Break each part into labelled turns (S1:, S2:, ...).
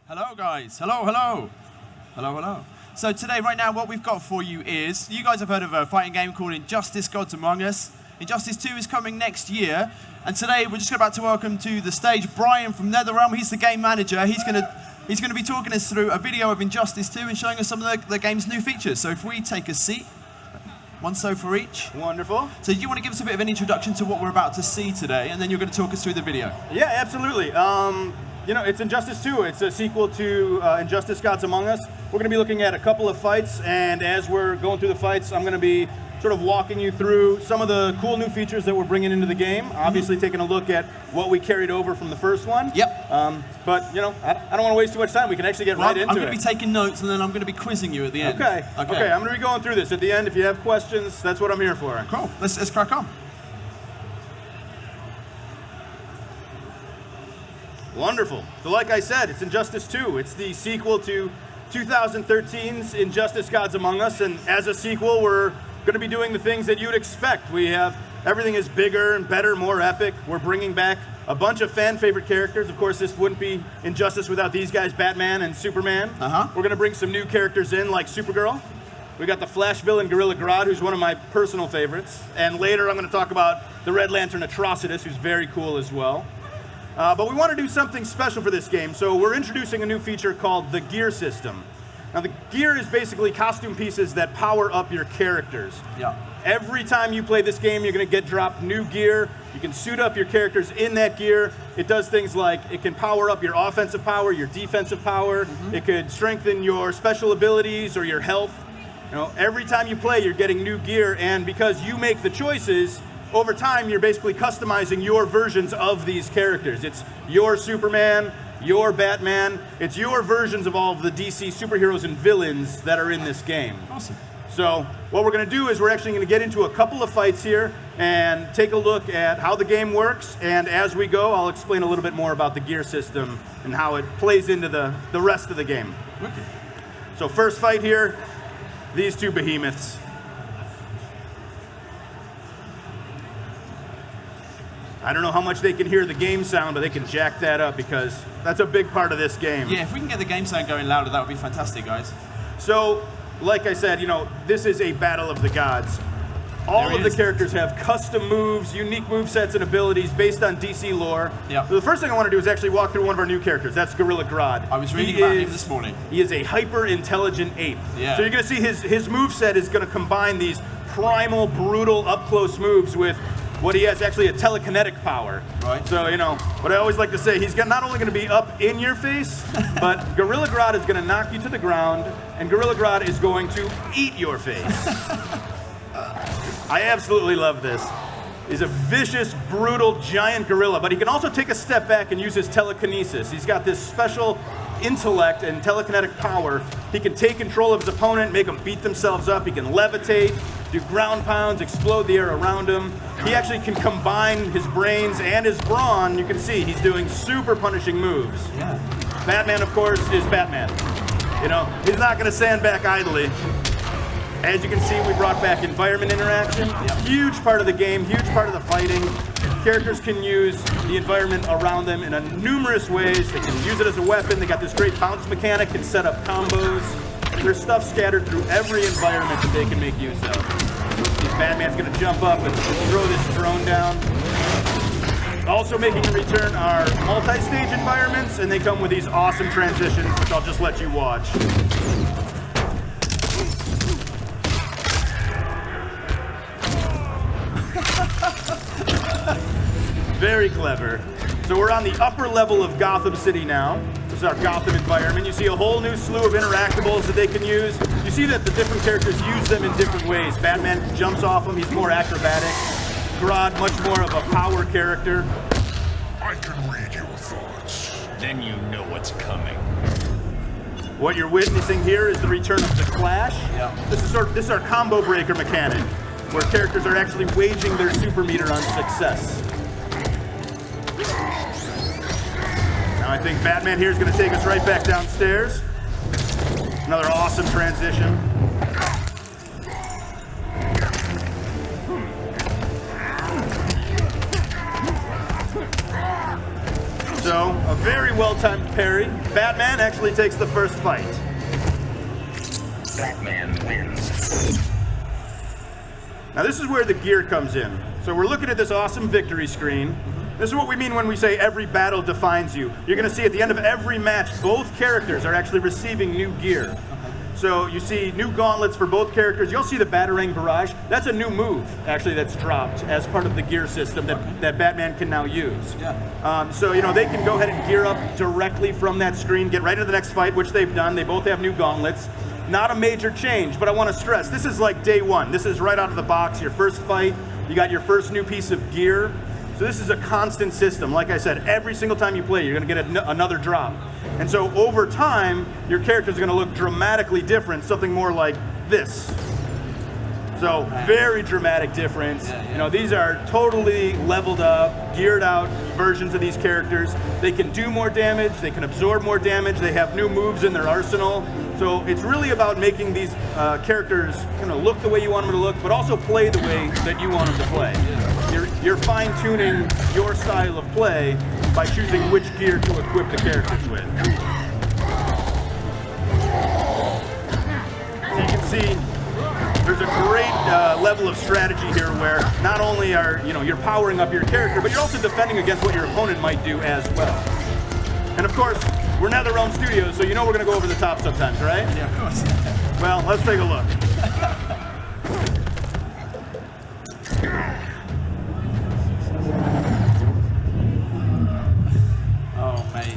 S1: Hello guys, hello. So today, right now, what we've got for you is, you guys have heard of a fighting game called Injustice Gods Among Us. Injustice 2 is coming next year, and today we're just about to welcome to the stage Brian from NetherRealm. He's the game manager. He's gonna be talking us through a video of Injustice 2 and showing us some of the game's new features. So if we take a seat, one so for each.
S2: Wonderful.
S1: So do you want to give us a bit of an introduction to what we're about to see today, and then you're going to talk us through the video?
S2: Yeah, absolutely. You know, it's Injustice 2. It's a sequel to Injustice Gods Among Us. We're going to be looking at a couple of fights, and as we're going through the fights, I'm going to be sort of walking you through some of the cool new features that we're bringing into the game. Obviously, taking a look at what we carried over from the first one.
S1: Yep.
S2: But, you know, I don't want to waste too much time. We can actually get right into it.
S1: I'm going to be taking notes, and then I'm going to be quizzing you at the end.
S2: Okay. I'm going to be going through this. At the end, if you have questions, that's what I'm here for.
S1: Cool. Let's crack on.
S2: Wonderful. So like I said, it's Injustice 2. It's the sequel to 2013's Injustice Gods Among Us, and as a sequel, we're going to be doing the things that you'd expect. Everything is bigger and better, more epic. We're bringing back a bunch of fan favorite characters. Of course, this wouldn't be Injustice without these guys, Batman and Superman. We're going to bring some new characters in, like Supergirl. We got the Flash villain Gorilla Grodd, who's one of my personal favorites. And later, I'm going to talk about the Red Lantern Atrocitus, who's very cool as well. But we want to do something special for this game, so we're introducing a new feature called the gear system. Now, the gear is basically costume pieces that power up your characters.
S1: Yeah.
S2: Every time you play this game, you're going to get dropped new gear. You can suit up your characters in that gear. It does things like it can power up your offensive power, your defensive power. It could strengthen your special abilities or your health. You know, every time you play, you're getting new gear, and because you make the choices, over time, you're basically customizing your versions of these characters. It's your Superman, your Batman. It's your versions of all of the DC superheroes and villains that are in this game.
S1: Awesome.
S2: So what we're going to do is we're actually going to get into a couple of fights here and take a look at how the game works. And as we go, I'll explain a little bit more about the gear system and how it plays into the rest of the game.
S1: Okay.
S2: So first fight here, these two behemoths. I don't know how much they can hear the game sound, but they can jack that up because that's a big part of this game.
S1: Yeah, if we can get the game sound going louder, that would be fantastic, guys.
S2: So, like I said, you know, this is a battle of the gods. All of the characters have custom moves, unique movesets and abilities based on DC lore.
S1: Yeah.
S2: So the first thing I want to do is actually walk through one of our new characters. That's Gorilla Grodd.
S1: I was reading about him this morning.
S2: He is a hyper-intelligent ape.
S1: Yeah.
S2: So you're going to see his moveset is going to combine these primal, brutal, up-close moves with what he has actually a telekinetic power.
S1: Right.
S2: So, you know, what I always like to say, he's not only going to be up in your face, but Gorilla Grodd is going to knock you to the ground, and Gorilla Grodd is going to eat your face. I absolutely love this. He's a vicious, brutal, giant gorilla, but he can also take a step back and use his telekinesis. He's got this special intellect and telekinetic power. He can take control of his opponent, make them beat themselves up. He can levitate, do ground pounds, explode the air around him. He actually can combine his brains and his brawn. You can see he's doing super punishing moves.
S1: Yeah.
S2: Batman, of course, is Batman. You know, he's not going to stand back idly. As you can see, we brought back environment interaction. Huge part of the game, huge part of the fighting. Characters can use the environment around them in numerous ways. They can use it as a weapon. They got this great bounce mechanic, can set up combos. There's stuff scattered through every environment that they can make use of. Batman's gonna jump up and throw this drone down. Also making a return are multi-stage environments, and they come with these awesome transitions, which I'll just let you watch. Very clever. So we're on the upper level of Gotham City now. This is our Gotham environment. You see a whole new slew of interactables that they can use. You see that the different characters use them in different ways. Batman jumps off them, he's more acrobatic. Grodd, much more of a power character.
S3: I can read your thoughts. Then you know what's coming.
S2: What you're witnessing here is the return of the Flash.
S1: Yeah.
S2: This is our combo breaker mechanic, where characters are actually waging their super meter on success. Now I think Batman here is going to take us right back downstairs. Another awesome transition. So, a very well-timed parry. Batman actually takes the first fight.
S3: Batman wins.
S2: Now this is where the gear comes in. So we're looking at this awesome victory screen. This is what we mean when we say every battle defines you. You're going to see at the end of every match, both characters are actually receiving new gear. So you see new gauntlets for both characters. You'll see the Batarang Barrage. That's a new move, actually, that's dropped as part of the gear system that Batman can now use.
S1: Yeah.
S2: So, you know, they can go ahead and gear up directly from that screen, get right into the next fight, which they've done. They both have new gauntlets. Not a major change, but I want to stress, this is like day one. This is right out of the box, your first fight. You got your first new piece of gear. So this is a constant system. Like I said, every single time you play, you're going to get another drop. And so over time, your character's going to look dramatically different, something more like this. So very dramatic difference. You know, these are totally leveled up, geared out versions of these characters. They can do more damage, they can absorb more damage, they have new moves in their arsenal. So it's really about making these characters kind of look the way you want them to look, but also play the way that you want them to play. You're fine-tuning your style of play by choosing which gear to equip the characters with. So you can see there's a great level of strategy here where not only are you're powering up your character, but you're also defending against what your opponent might do as well. And of course, we're NetherRealm Studios, so you know we're going to go over the top sometimes, right?
S1: Yeah, of course.
S2: Well, let's take a look.
S1: Oh, mate.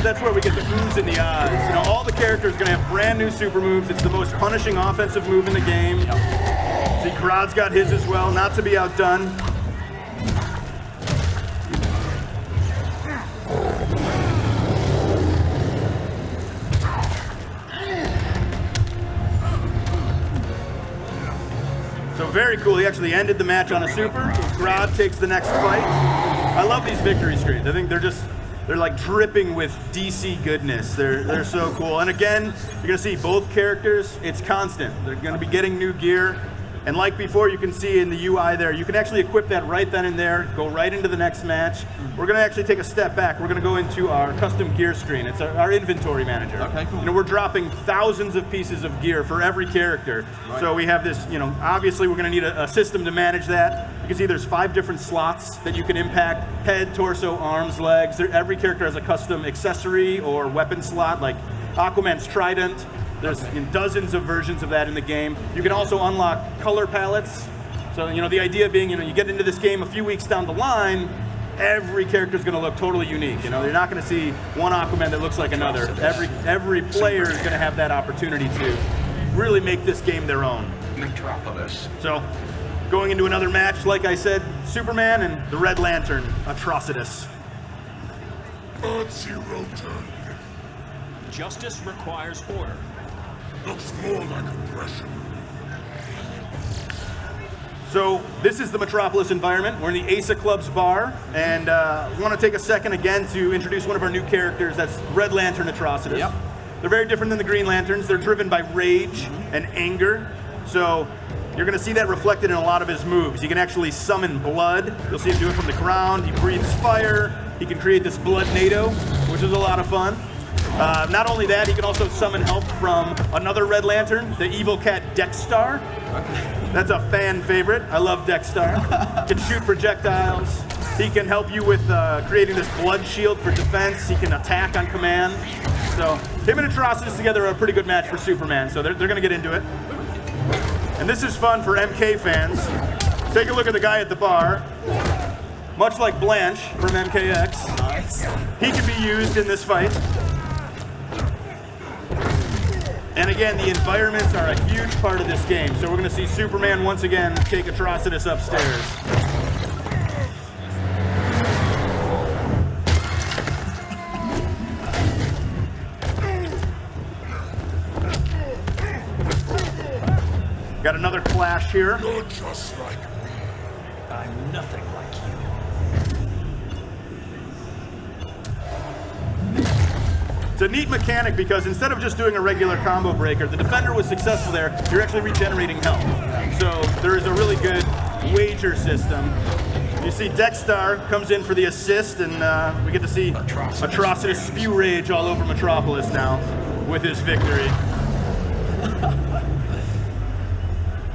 S2: That's where we get the oohs in the eyes. You know, all the characters are going to have brand new super moves. It's the most punishing offensive move in the game. See, Grodd's got his as well, not to be outdone. So very cool. He actually ended the match on a super. Grodd takes the next fight. I love these victory screens. I think they're like dripping with DC goodness. They're so cool. And again, you're gonna see both characters. It's constant. They're gonna be getting new gear. And like before, you can see in the UI there, you can actually equip that right then and there, go right into the next match. We're gonna actually take a step back. We're gonna go into our custom gear screen. It's our inventory manager.
S1: Okay, cool.
S2: You know, we're dropping thousands of pieces of gear for every character. Right. So we have this, obviously we're gonna need a system to manage that. You can see there's 5 different slots that you can impact: head, torso, arms, legs. Every character has a custom accessory or weapon slot, like Aquaman's trident. There's dozens of versions of that in the game. You can also unlock color palettes. So, the idea being, you get into this game a few weeks down the line, every character is going to look totally unique. You're not going to see one Aquaman that looks like another. Every player is going to have that opportunity to really make this game their own.
S3: Metropolis.
S2: So, going into another match, like I said, Superman and the Red Lantern, Atrocitus.
S3: Zero turn.
S4: Justice requires order.
S3: Looks more like aggression.
S2: So this is the Metropolis environment. We're in the Ace of Clubs bar, and I want to take a second again to introduce one of our new characters. That's Red Lantern Atrocitus.
S1: Yep.
S2: They're very different than the Green Lanterns. They're driven by rage and anger. So you're going to see that reflected in a lot of his moves. He can actually summon blood. You'll see him do it from the ground. He breathes fire. He can create this blood NATO, which is a lot of fun. Not only that, he can also summon help from another Red Lantern, the evil cat Dexstar. That's a fan favorite. I love Dexstar. He can shoot projectiles. He can help you with creating this blood shield for defense. He can attack on command. So him and Atrocitus together are a pretty good match for Superman, so they're going to get into it. And this is fun for MK fans. Take a look at the guy at the bar. Much like Blanche from MKX,
S1: Nice.
S2: he can be used in this fight. And again, the environments are a huge part of this game. So we're going to see Superman once again take Atrocitus upstairs. Got another clash here.
S3: You're just like me.
S4: I'm nothing like you.
S2: It's a neat mechanic because instead of just doing a regular combo breaker, the defender was successful there. You're actually regenerating health. So there is a really good wager system. You see Dexstar comes in for the assist, and we get to see Atrocitus spew rage all over Metropolis now with his victory.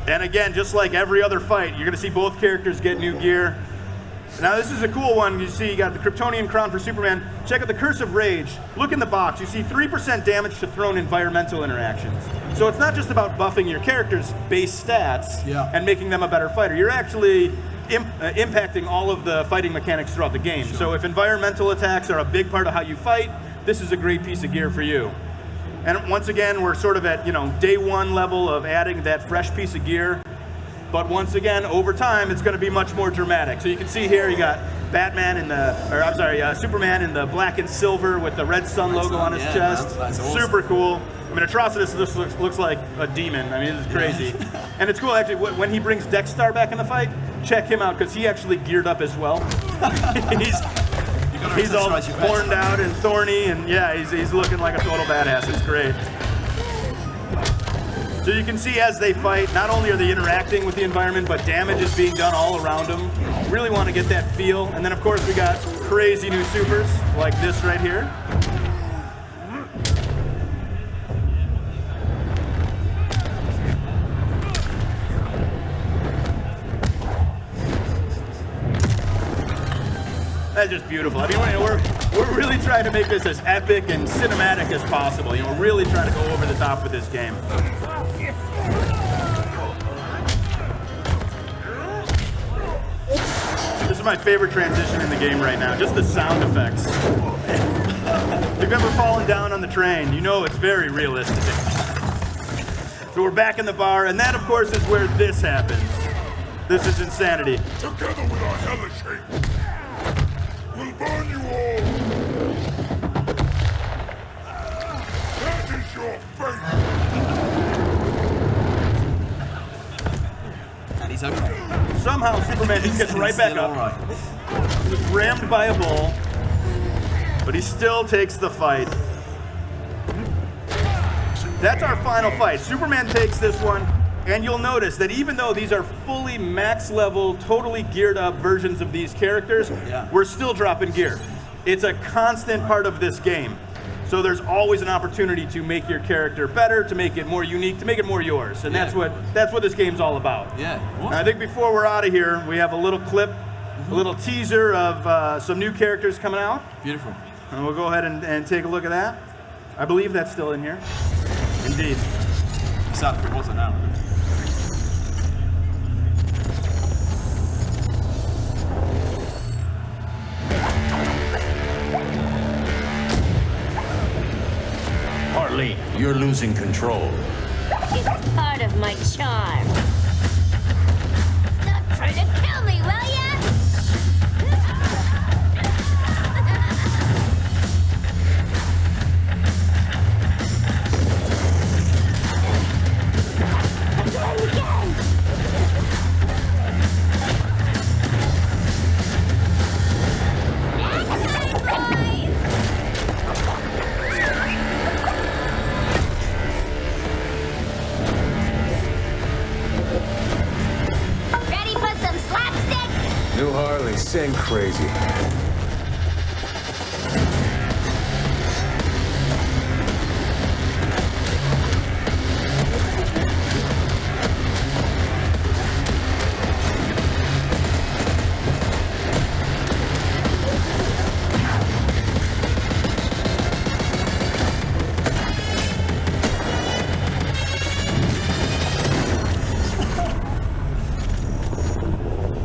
S2: And again, just like every other fight, you're going to see both characters get new gear. Now this is a cool one. You see you got the Kryptonian Crown for Superman. Check out the Curse of Rage. Look in the box. You see 3% damage to thrown environmental interactions. So it's not just about buffing your character's base stats and making them a better fighter. You're actually impacting all of the fighting mechanics throughout the game. So if environmental attacks are a big part of how you fight, this is a great piece of gear for you. And once again, we're sort of at, day one level of adding that fresh piece of gear. But once again, over time, it's going to be much more dramatic. So you can see here, you got Superman in the black and silver with the red sun logo on his chest.
S1: That's awesome.
S2: Super cool. I mean, Atrocitus just looks like a demon. I mean, this is crazy. And it's cool, actually, when he brings Dexstar back in the fight, check him out, because he actually geared up as well. He's all horned out and thorny, and yeah, he's looking like a total badass. It's great. So you can see as they fight, not only are they interacting with the environment, but damage is being done all around them. Really want to get that feel. And then, of course, we got crazy new supers like this right here. That's just beautiful. I mean, we're really trying to make this as epic and cinematic as possible. We're really trying to go over the top with this game. This is my favorite transition in the game right now, just the sound effects. If you've ever fallen down on the train, you know it's very realistic. So we're back in the bar, and that, of course, is where this happens. This is insanity.
S3: Together with our hellish hate, we'll burn you all. That is your fate.
S1: And he's okay.
S2: Somehow Superman just gets right back up.
S1: Right.
S2: He was rammed by a bull, but he still takes the fight. That's our final fight. Superman takes this one, and you'll notice that even though these are fully max level, totally geared up versions of these characters, we're still dropping gear. It's a constant part of this game. So there's always an opportunity to make your character better, to make it more unique, to make it more yours. And that's what this game's all about.
S1: Yeah.
S2: And I think before we're out of here, we have a little clip, a little teaser of some new characters coming out.
S1: Beautiful.
S2: And we'll go ahead and take a look at that. I believe that's still in here. Indeed.
S1: Sad if it wasn't now.
S4: Harley, you're losing control.
S5: It's part of my charm. Stop trying to kill me, will ya? Again. Ready for some slapstick?
S6: New Harley, sing crazy.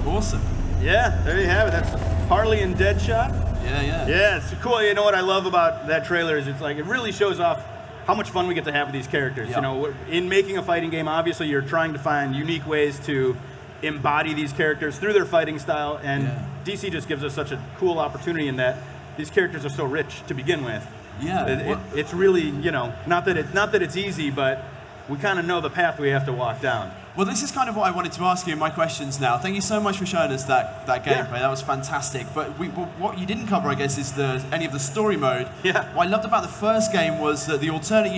S1: Awesome.
S2: Yeah, there you have it. That's Harley and Deadshot.
S1: Yeah.
S2: Yeah, it's cool. You know what I love about that trailer is it really shows off how much fun we get to have with these characters.
S1: Yeah.
S2: You know, in making a fighting game, obviously you're trying to find unique ways to embody these characters through their fighting style, and DC just gives us such a cool opportunity in that these characters are so rich to begin with.
S1: Yeah.
S2: It's really, not that it's easy, but we kind of know the path we have to walk down.
S1: Well, this is kind of what I wanted to ask you in my questions now. Thank you so much for showing us that gameplay. That was fantastic. But what you didn't cover, I guess, is any of the story mode.
S2: Yeah.
S1: What I loved about the first game was that the alternate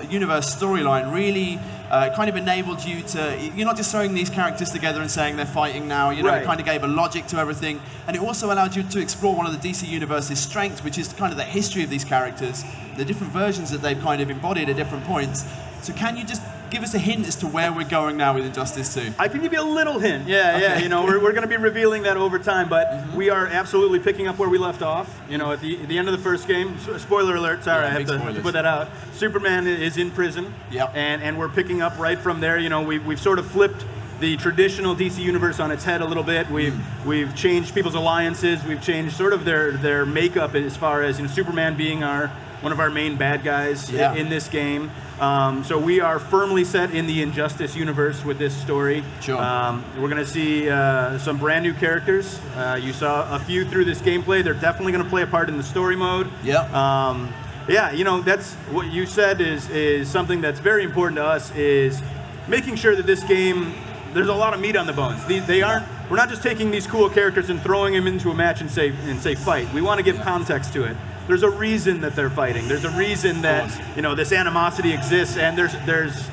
S1: universe storyline really kind of enabled you to, you're not just throwing these characters together and saying they're fighting now, you know,
S2: Right.
S1: it kind of gave a logic to everything. And it also allowed you to explore one of the DC Universe's strengths, which is kind of the history of these characters, the different versions that they've kind of embodied at different points. So can you just give us a hint as to where we're going now with Injustice 2?
S2: I can give you a little hint. Yeah. You know, we're going to be revealing that over time, but we are absolutely picking up where we left off. You know, at the end of the first game. Spoiler alert. Sorry,
S1: Yeah,
S2: I have to put that out. Superman is in prison.
S1: Yep.
S2: And we're picking up right from there. You know, we've sort of flipped the traditional DC universe on its head a little bit. We've changed people's alliances. We've changed sort of their makeup as far as, you know, Superman being one of our main bad guys in this game. So we are firmly set in the Injustice universe with this story.
S1: Sure.
S2: We're going to see some brand new characters. You saw a few through this gameplay. They're definitely going to play a part in the story mode.
S1: Yeah.
S2: Yeah, you know, that's what you said is something that's very important to us, is making sure that this game, there's a lot of meat on the bones. We're not just taking these cool characters and throwing them into a match and say fight. We want to give context to it. There's a reason that they're fighting. There's a reason that, you know, this animosity exists, and there's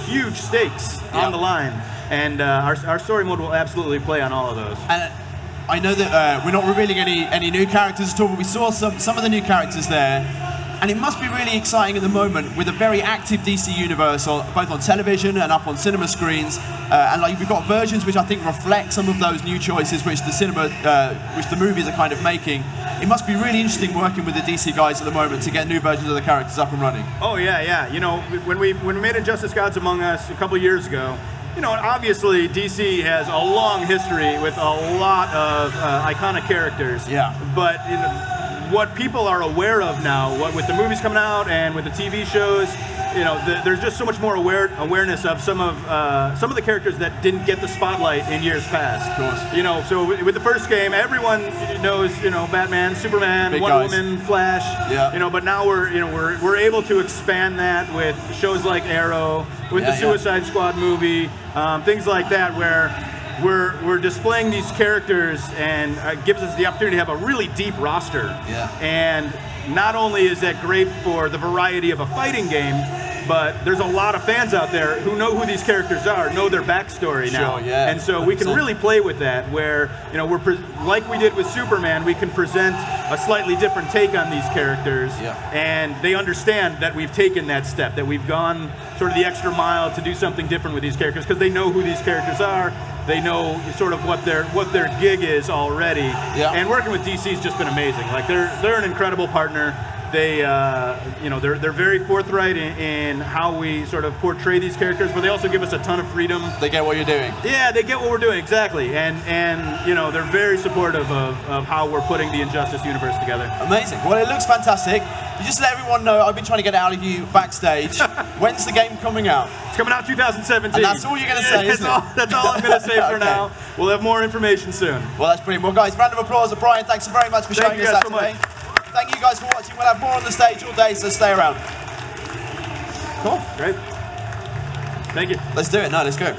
S2: huge stakes on the line. And our story mode will absolutely play on all of those.
S1: And I know that we're not revealing any new characters at all, but we saw some of the new characters there. And it must be really exciting at the moment with a very active DC universe, both on television and up on cinema screens. And like we've got versions which I think reflect some of those new choices which the movies are kind of making. It must be really interesting working with the DC guys at the moment to get new versions of the characters up and running.
S2: Oh yeah. You know, when we made Injustice Gods Among Us a couple years ago, you know, obviously DC has a long history with a lot of iconic characters.
S1: Yeah.
S2: But what people are aware of now, with the movies coming out and with the TV shows, you know, there's just so much more awareness of some of the characters that didn't get the spotlight in years past.
S1: Of course.
S2: You know, so with the first game, everyone knows, you know, Batman, Superman,
S1: Big
S2: Wonder
S1: guys.
S2: Woman, Flash.
S1: Yeah.
S2: You know, but now we're able to expand that with shows like Arrow, with the Suicide Squad movie, things like that, where we're displaying these characters, and gives us the opportunity to have a really deep roster.
S1: Yeah.
S2: And not only is that great for the variety of a fighting game, but there's a lot of fans out there who know who these characters are, know their backstory now.
S1: Sure, yeah.
S2: And so we can really play with that, where, you know, like we did with Superman, we can present a slightly different take on these characters, and they understand that we've taken that step, that we've gone sort of the extra mile to do something different with these characters, because they know who these characters are. They know sort of what their gig is already.
S1: Yeah.
S2: And working with DC has just been amazing. Like they're an incredible partner. They, you know, they're very forthright in how we sort of portray these characters, but they also give us a ton of freedom.
S1: They get what you're doing.
S2: Yeah, they get what we're doing, exactly. And you know, they're very supportive of how we're putting the Injustice universe together.
S1: Amazing. Well, it looks fantastic. You just let everyone know, I've been trying to get it out of you backstage. When's the game coming out?
S2: It's coming out 2017.
S1: And that's all you're going to say, isn't it?
S2: That's all I'm going to say for
S1: Okay.
S2: now. We'll have more information soon.
S1: Well, that's brilliant. Well, guys, round of applause to Brian. Thanks very much for showing
S2: Thank you
S1: us that
S2: guys so
S1: today.
S2: much.
S1: Thank you guys for watching. We'll have more on the stage all day, so stay around. Cool.
S2: Great. Thank you.
S1: Let's do it. No, let's go.